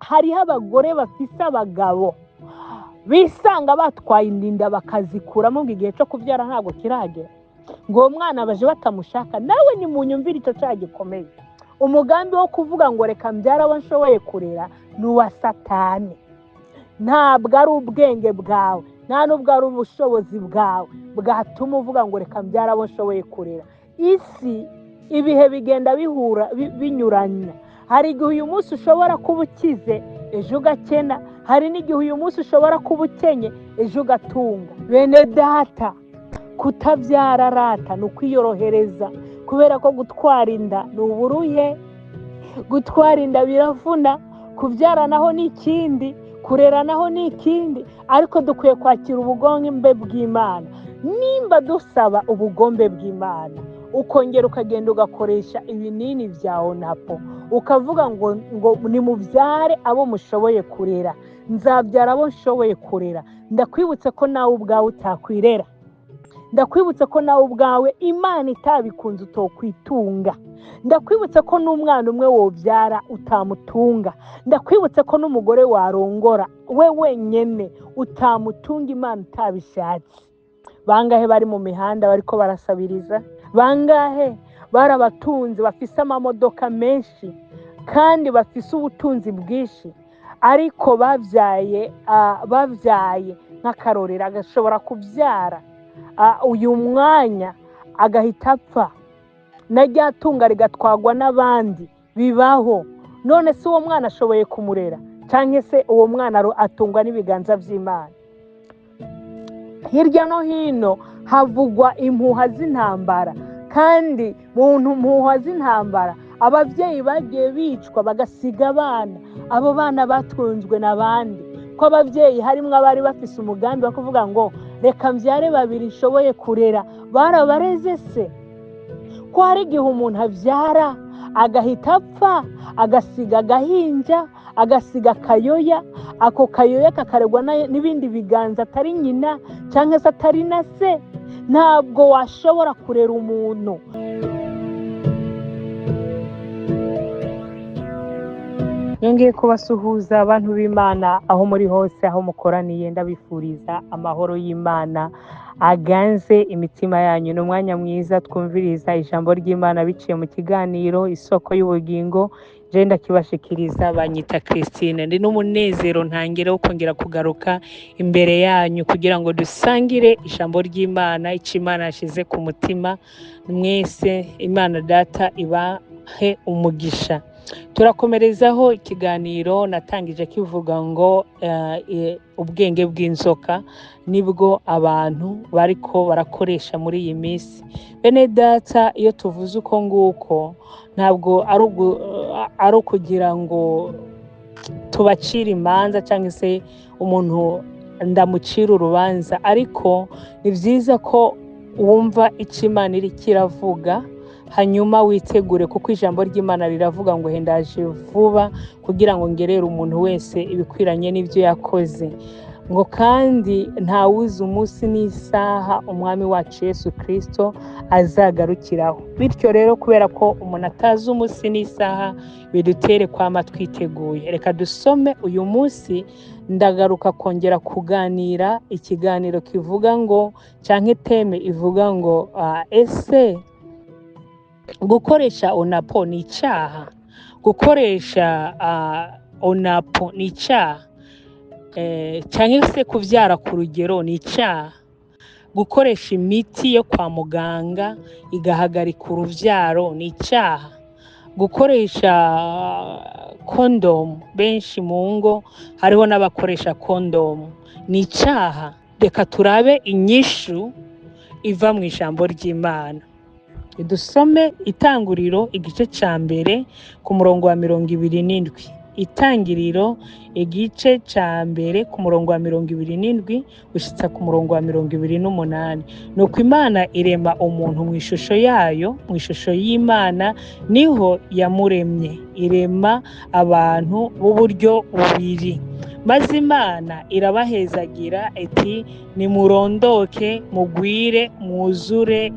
hariho abagore bafise abagabo bisanga batwaye indinda bakazikuramo ngo igihe cyo kubyara ntabwo kiragera, ngo uwo mwana baje batamushaka. Nawe ni mu nyumvire icyo cyaha gikomeye. Umugambi wo kuvuga ngo reka mbyara abo nshoboye kurera ni uwa Satani. Ntabwo ari ubwenge bwawe, nta nubwo ari ubushobozi bwawe bwatuma uvuga ngo reka mbyara abo nshoboye kurera. Isi ibihe bigenda bihura binyuranya. Hari igihe uyu munsi ushobora kuba ukize ejo ugakena, hari n'igihe uyu munsi ushobora kuba ukenye ejo ugatunga. Bene data, kutabyara rata ni ukwiyorohereza, kubera ko gutwara inda ni uburuhe. Gutwara inda biravuna, kubyara naho ni ikindi, kurera naho ni ikindi, ariko dukwiye kwakira ubugombe bw'Imana. Nimba dusaba ubugombe bw'Imana, ukongera ukagenda ugakoresha ibinini bya onapo, ukavuga ngo nimubyare abo mushoboye kurera, nzabyara abo nshoboye kurera, ndakwibutse ko nawe ubwawe utakwirera. Ndakwibutse ko nawe ubwawe Imana itabikunze utokwitunga. Ndakwibutse ko n'umwana umwe wobyara utamutunga. Ndakwibutse ko n'umugore warongora we wenyene utamutunga Imana itabishatse. Bangahe bari mu mihanda bariko barasabiriza? Bangahe barabatunzi bafise amamodoka menshi kandi bafise ubutunzi bwinshi, ariko bavyaye nk'akarorero agashobora kubyara uyu mwanya agahita apfa, na rya tunga rigatwagwa n'abandi. Bibaho. None se uwo mwana ashoboye kumurera, cyangwa se uwo mwana atungwa n'ibiganza by'Imana? Hirya no hino havugwa impuha z'intambara, kandi mu mpuha z'intambara ababyeyi bagiye bicwa bagasiga abana. Abo bana batunzwe n'abandi, ko ababyeyi harimo abari bafise umugambi wo kuvuga ngo reka mbyare babiri nshoboye kurera. Barabareze se? Ko hari igihe umuntu abyara agahita apfa, agasiga agahinja, agasiga akayoya, ako kayoya kakaregwa n'ibindi biganza atari nyina cyangwa se atari na se. Ntabwo washobora kurera umuntu. Yongeye kubasuhuza abantu b'Imana aho muri hose, aho mukoraniye. Ndabifuriza amahoro y'Imana aganze imitima yanyu. Ni umwanya mwiza twumviriza ijambo ry'Imana biciye mu kiganiro Isoko y'Ubugingo. Je ndakibashikiriza, banyita Christine. Ndi n'umunezero ntangire wo kongera kugaruka imbere yanyu kugira ngo dusangire ijambo ry'Imana, icyo Imana yashize ku mutima. Mwese Imana Data ibahe umugisha. Turakomerezaho ikiganiro natangije kivuga ngo ubwenge bw'inzoka nibwo abantu bariko barakoresha muri iyi minsi. Bene data, iyo tuvuze uko nguko ntabwo ari ukugira ngo tubacire imanza cyangwa se umuntu ndamucira urubanza, ariko ni byiza ko wumva icyo Imana iri kiravuga, hanyuma witegure, kuko ijambo ry'Imana riravuga ngo hendaje vuba kugira ngo ngerere umuntu wese ibikwiranye n'ibyo yakoze. Ngo kandi ntawuzi umunsi n'isaha umwami wacu Yesu Kristo azagarukiraho. Bityo rero, kubera ko umuntu atazi umunsi n'isaha, bidutere kwama twiteguye. Reka dusome uyu munsi. Ndagaruka kongera kuganira ikiganiro kivuga ngo, canke teme ivuga ngo ese gukoresha onapo ni icyaha? Gukoresha onapo ni icyaha? Cyangwa se kubyara ku rugero ni icyaha? Gukoresha imiti yo kwa muganga igahagarika urubyaro ni icyaha? Gukoresha kondomu, benshi mu ngo hariho n'abakoresha kondomu, ni icyaha? Reka turabe inyishu iva mu ijambo ry'Imana. Dusome Itanguriro igice cya mbere ku murongo wa 27. Itangiriro igice cya mbere ku murongo wa 27 gushitsa ku murongo wa 28. Nuko Imana irema umuntu mu ishusho yayo, mu ishusho y'Imana niho yamuremye. Irema abantu b'uburyo bubiri. Maze Imana irabahezagira iti, nimurondoke mugwire mwuzure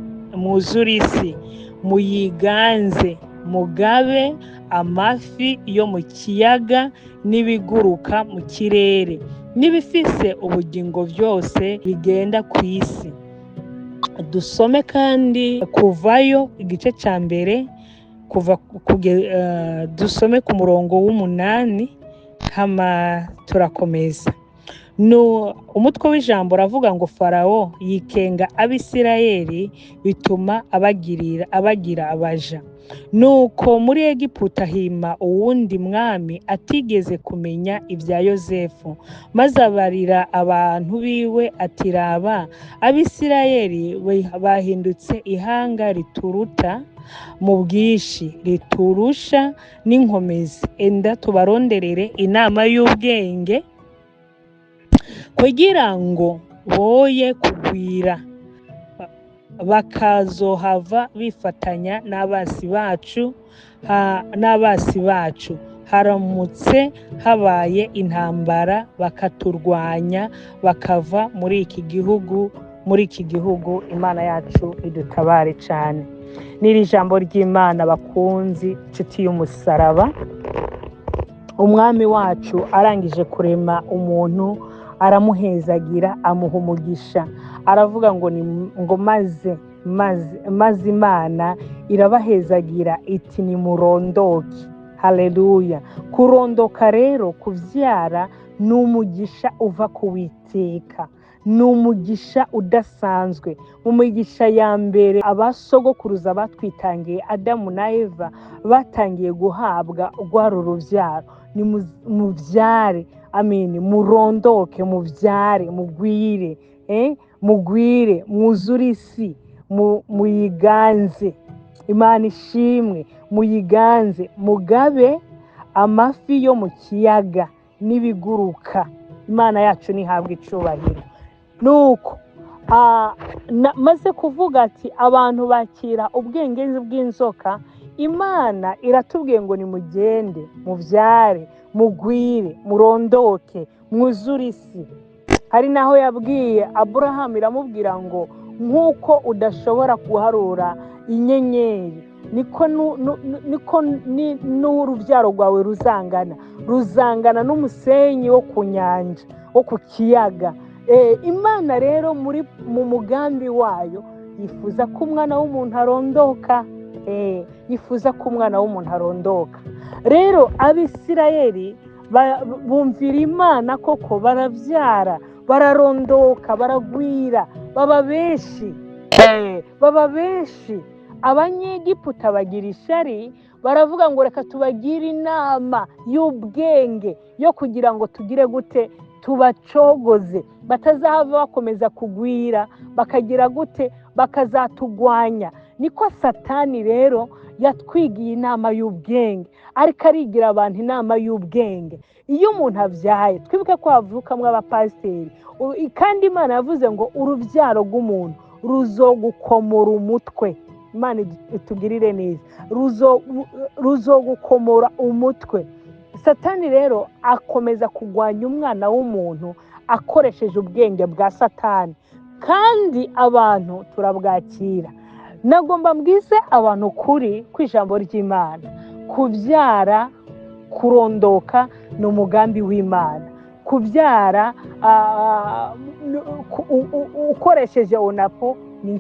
isi, muyiganze, mugabe amafi yo mu kiyaga n'ibiguruka mu kirere n'ibifise ubugingo byose bigenda ku isi. Dusome kandi Kuvayo igice cya mbere dusome ku murongo w'8 hama turakomeza. Umutwe w'ijambo uravuga ngo Farawo yikenga Abisirayeli bituma abagira abaja. Nuko muri Egiputa hima uwundi mwami atigeze kumenya ibya Yosefu, maze abarira abantu biwe ati raba, Abisirayeli bahindutse ihanga rituruta mu bwishi, riturusha n'inkomezi. Enda tubaronderere inama y'ubwenge kugira ngo boye kugwira, bakazohava bifatanya n'abasi bacu haramutse habaye intambara bakaturwanya bakava muri iki gihugu. Imana yacu idutabare cyane. N'iri jambo ry'Imana bakunzi nshuti y'umusaraba. Umwami wacu arangije kurema umuntu aramuhezagira, amuha umugisha, aravuga ngo maze Imana irabahezagira iti nimurondoke. Haleluya. Kurondoka rero, kuvyara, ni umugisha uva ku Uwiteka, ni umugisha udasanzwe. Mu migisha ya mbere abasogokuruza batwitangiye Adamu na Eva batangiye guhabwa rwari uruvyaro. Ni muvyare, amen, murondoke, muvyare, mugwire, mwuzure isi, muyiganze. Imana ishimwe, muyiganze, mugabe amafi yo mu kiyaga n'ibiguruka. Imana yacu nihabwa icubahiro. Nuko maze kuvuga ati abantu bakira ubwenge bw'inzoka, Imana iratubwiye ngo nimugende, muvyare, mugwire, murondoke, mwuzure isi. Hari naho yabwiye Aburahamu, iramubwira ngo nk'uko udashobora guharura inyenyeri, niko n'urubyaro rwawe ruzangana n'umusenyi wo ku nyanja, wo ku kiyaga. Imana rero mu mugambi wayo yifuza ko umwana w'umuntu arondoka. Rero Abisirayeli bumvira Imana koko, baravyara, bararondoka, baragwira, baba benshi. Abanyegiputa bagira ishari, baravuga ngo reka tubagire inama y'ubwenge yo kugira ngo tugire gute, tubacogoze, batazahava bakomeza kugwira, bakagira gute, bakazatugwanya. Niko Satani rero yatwigiye inama y'ubwenge, ariko arigira abantu inama y'ubwenge. Iyo umuntu avyaye, twibuke ko havukamwo abapasiteri, kandi Imana yavuze ngo uruvyaro rw'umuntu ruzogukomora umutwe. Imana itugirire neza, ruzogukomora umutwe. Satani rero akomeza kugwanya umwana w'umuntu akoresheje ubwenge bwa Satani, kandi abantu turabwakira. Nagomba mbwize abantu kuri kw'ijambo ry'Imana, kuvyara, kurondoka ni umugambi w'Imana. Kuvyara ukoresheje onapo ni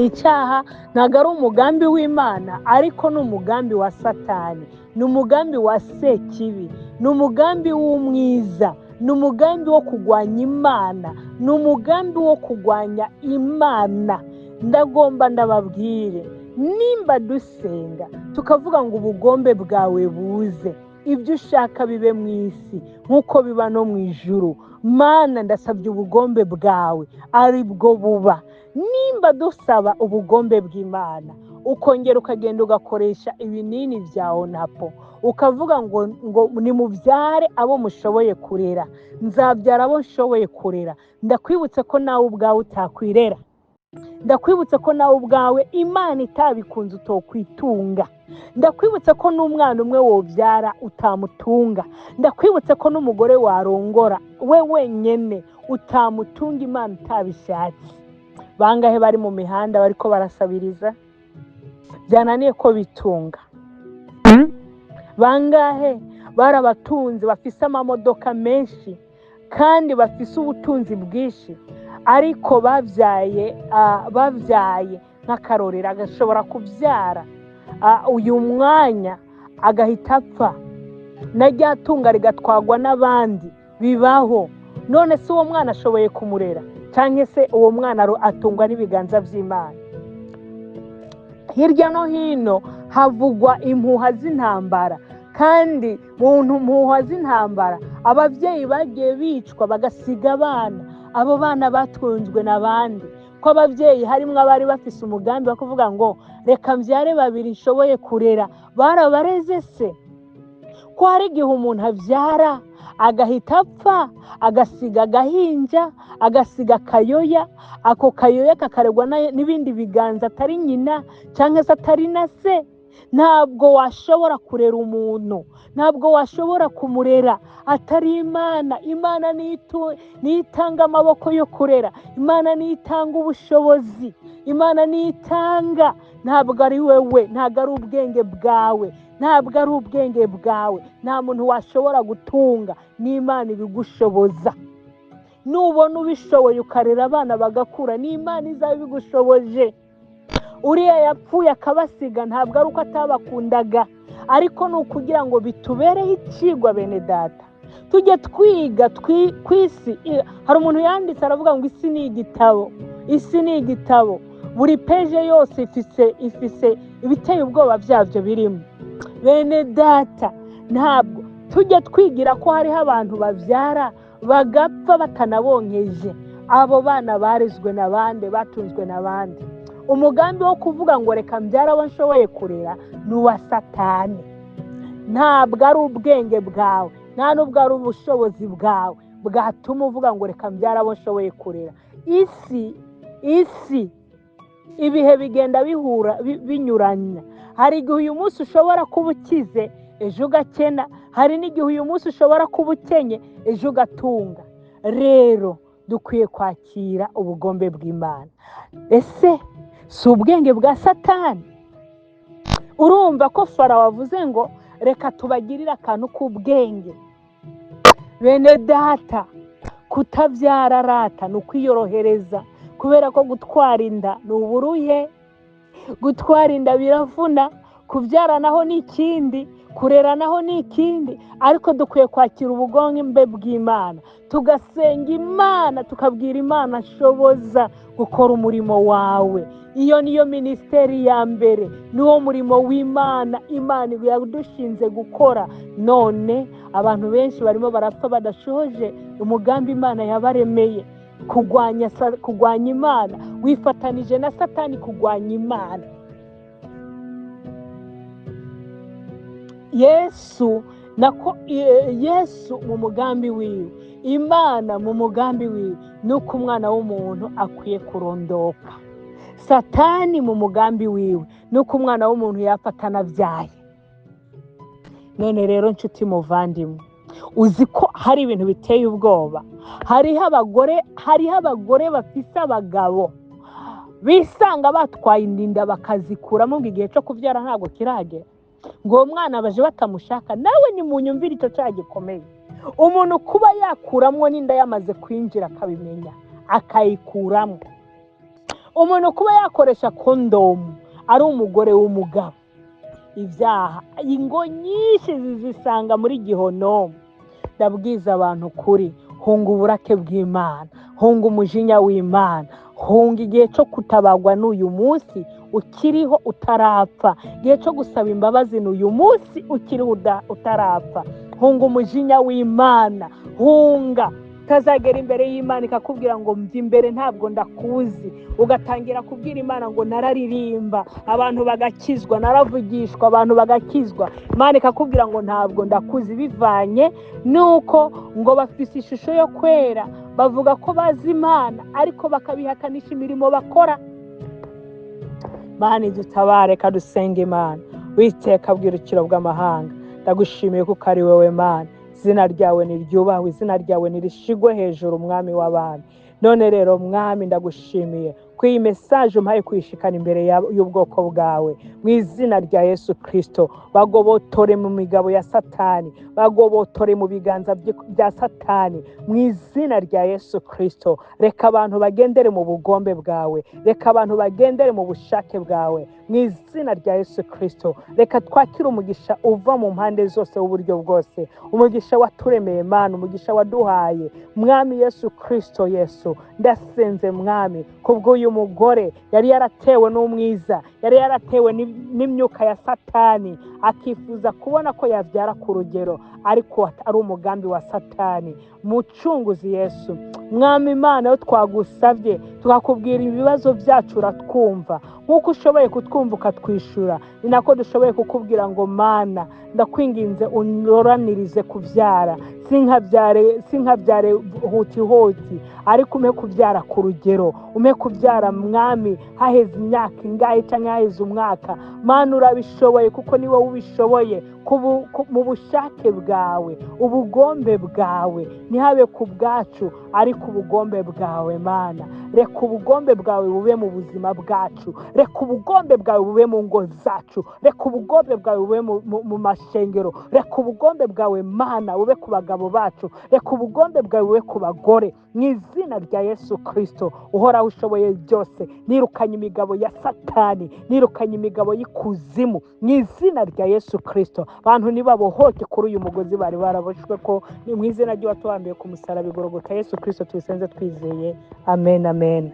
icyaha, ntabwo ari umugambi w'Imana, ariko ni umugambi wa Satani, ni umugambi wa Sekibi, ni umugambi w'umwiza, ni umugambi wo kugwanya Imana, ni umugambi wo kugwanya Imana. Ndagomba ndababwire, nimba dusenga tukavuga ngo ubugombe bwawe buze, ibyo ushaka bibe mu isi nk'uko biba no mu ijuru, Mana ndasabye ubugombe bwawe ari bwo buba. Nimba dusaba ubugombe bw'Imana, ukongera ukagenda ugakoresha ibinini bya onapo, ukavuga ngo nimubyare abo mushoboye kurera, nzabyara abo nshoboye kurera, ndakwibutse ko nawe ubwawe utakwirera. Ndakwibutse ko nawe ubwawe Imana itabikunze utokwitunga. Ndakwibutse ko n'umwana umwe wobyara utamutunga. Ndakwibutse ko n'umugore warongora we wenyene utamutunga Imana itabishatse. Bangahe bari mu mihanda bariko barasabiriza, byananiye ko bitunga. bangahe barabatunze bafise amamodoka menshi kandi bafise ubutunzi bwinshi, ariko bavyaye nk'akarorero agashobora kuvyara uyu mwanya agahita apfa, na rya tunga rigatwagwa n'abandi. Bibaho. None se uwo mwana ashoboye kumurera, cyangwa se uwo mwana atungwa n'ibiganza by'Imana? Hirya no hino havugwa impuha z'intambara, kandi mu mpuha z'intambara ababyeyi bagiye bicwa bagasiga abana. Abo bana batunzwe n'abandi, ko ababyeyi harimo abari bafise umugambi wo kuvuga ngo reka mbyare babiri nshoboye kurera. Barabareze se? Ko hari igihe umuntu abyara agahita apfa, agasiga agahinja, agasiga akayoya, ako kayoya kakaregwa n'ibindi biganza atari nyina cyangwa se atari na se. Ntabwo washobora kurera umuntu, ntabwo washobora kumurera atari Imana. Imana nitanga amaboko yo kurera, Imana nitanga ubushobozi, Imana nitanga. Ntabwo ari wewe, ntabwo ari ubwenge bwawe, ntabwo ari ubwenge bwawe. Nta muntu washobora gutunga, n'Imana ibigushoboza. Nubona ubishoboye ukarera abana bagakura, n'Imana izaba ibigushoboje. Uriya yapfuye akabasiga ntabwo ari uko atabakundaga, ariko ni ukugira ngo bitubereho icigwa bene data. Tujye twiga ku isi. Hari umuntu yanditse aravuga ngo isi ni igitabo, isi ni igitabo, buri peje yose ifise ibiteye ubwoba byabyo birimo. Bene data, ntabwo tujye twigira ko hariho abantu babyara bagapfa batanabonkeje. Abo bana barezwe n'abandi, batunzwe n'abandi. Umugambi wo kuvuga ngo reka mbyara abo nshoboye kurera ni uwa Satani. Ntabwo ari ubwenge bwawe, nta nubwo ari ubushobozi bwawe bwatuma uvuga ngo reka mbyara abo nshoboye kurera. Isi ibihe bigenda binyuranya. Hari igihe uyu munsi ushobora kuba ukize ejo ugakena, hari n'igihe uyu munsi ushobora kuba ukenye ejo ugatunga. Rero dukwiye kwakira ubugombe bw'Imana. Ese si ubwenge bwa Satani? Urumva ko Farawo avuze ngo reka tubagirire akantu k'ubwenge. Bene data, kutabyara rata ni ukwiyorohereza, kubera ko gutwara inda ni uburuhe, gutwara inda biravuna, kubyara naho ni ikindi, kurera naho ni ikindi. Ariko dukwiye kwakira ubugombe bw'Imana, tugasenga Imana, tukabwira Imana shoboza gukora umurimo wawe. Iyo niyo ministeri ya mbere, niwo murimo w'Imana Imana yadushinze gukora. None abantu benshi barimo barapfa badashoje umugambi Imana yabaremeye. Kugwanya Imana, wifatanije na Satani kugwanya Imana. Yesu mu mugambi wiwe, Imana mu mugambi wiwe, nuko umwana w'umuntu akwiye kurondoka. Satani mu mugambi wiwe, nuko umwana w'umuntu yafatana byaye. None rero nshuti muvandimwe, uzi ko hari ibintu biteye ubwoba. Hariho abagore bafise abagabo bisanga batwaye indinda bakazikuramo ngo igihe cyo kubyara ntabwo kiragera, ngo uwo mwana baje batamushaka. Nawe ni mu nyumvire icyo cyaha gikomeye. Umuntu kuba yakuramo n'inda yamaze kwinjira akabimenya akayikuramo. Umuntu kuba yakoresha kondomu ari umugore w'umugabo. Ibyaha ingo nyinshi zizisanga muri Gihonomu. Ndabwiza abantu kuri, hunga uburake bw'Imana, hunga umujinya w'Imana, hunga igihe cyo kutabagwa n'uyu munsi ukiriho utarapfa, igihe cyo gusaba imbabazi n'uyu munsi ukiriho utarapfa. Hunga umujinya w'Imana, hunga. Utazagera imbere y'Imana ikakubwira ngo mva imbere ntabwo ndakuzi, ugatangira kubwira Imana ngo nararirimba abantu bagakizwa, naravugishwa abantu bagakizwa. Imana ikakubwira ngo ntabwo ndakuzi, bivanye nuko ngo bafise ishusho yo kwera, bavuga ko bazi Imana ariko bakabihakanisha imirimo bakora. Mana idutabare, kadusenge Imana. Witeka bwirukiro bw'amahanga, ndagushimiye kuko ari wowe Mana. Izina ryawe niryubahwe, izina ryawe nirishigwe hejuru, mwami w'abami. None rero mwami ndagushimiye ko iyi mesaje umpaye kuyishikana imbere y'ubwoko bwawe mu izina rya Yesu Kristo. Bagobotore mu migabo ya Satani, bagobotore mu biganza bya Satani mu izina rya Yesu Kristo. Reka abantu bagendere mu bugombe bwawe, reka abantu bagendere mu bushake bwawe mu izina rya Yesu Kristo. Reka twakire umugisha uva mu mpande zose w'uburyo bwose, umugisha waturemeye Mana, umugisha waduhaye Mwami Yesu Kristo. Yesu, ndasenze Mwami kubw'uyu mugore yari yaratewe n'umwiza, yari yaratewe n'imyuka ya Satani, akifuza kubona ko yabyara ku rugero, ariko ari umugambi wa Satani. Mucunguzi Yesu, Mwami Imana, yo twagusabye tukakubwira ibibazo byacu uratwumva, nk'uko ushoboye kutwumva ukatwishyura, ni nako dushoboye kukubwira ngo Mana, ndakwinginze unyoranirize kubyara, sinkabyare huti, ariko ume kubyara ku rugero, ume kubyara Mwami haheze imyaka ingahe cyangwa haheze umwaka. Mana, urabishoboye kuko ni wowe ubishoboye, mu bushake bwawe, ubugombe bwawe, ntihabe ku bwacu ariko ubugombe bwawe. Mana, reka ubugombe bwawe bube mu buzima bwacu, reka ubugombe bwawe bube mu ngo zacu, reka ubugombe bwawe bube mu mashengero, reka ubugombe bwawe Mana bube ku bagabo bacu, reka ubugombe bwawe bube ku bagore mu izina rya Yesu Kristo. Uhoraho ushoboye byose, nirukanye imigabo ya Satani, nirukanye imigabo y'ikuzimu mu izina rya Yesu Kristo. Abantu nibabohoke kuri uyu mugozi bari baraboshwe, ko ni mu izina ry'uwatuhambiye ku musaraba i Golgotha Yesu Kristo tubisenze twizeye, amen amen.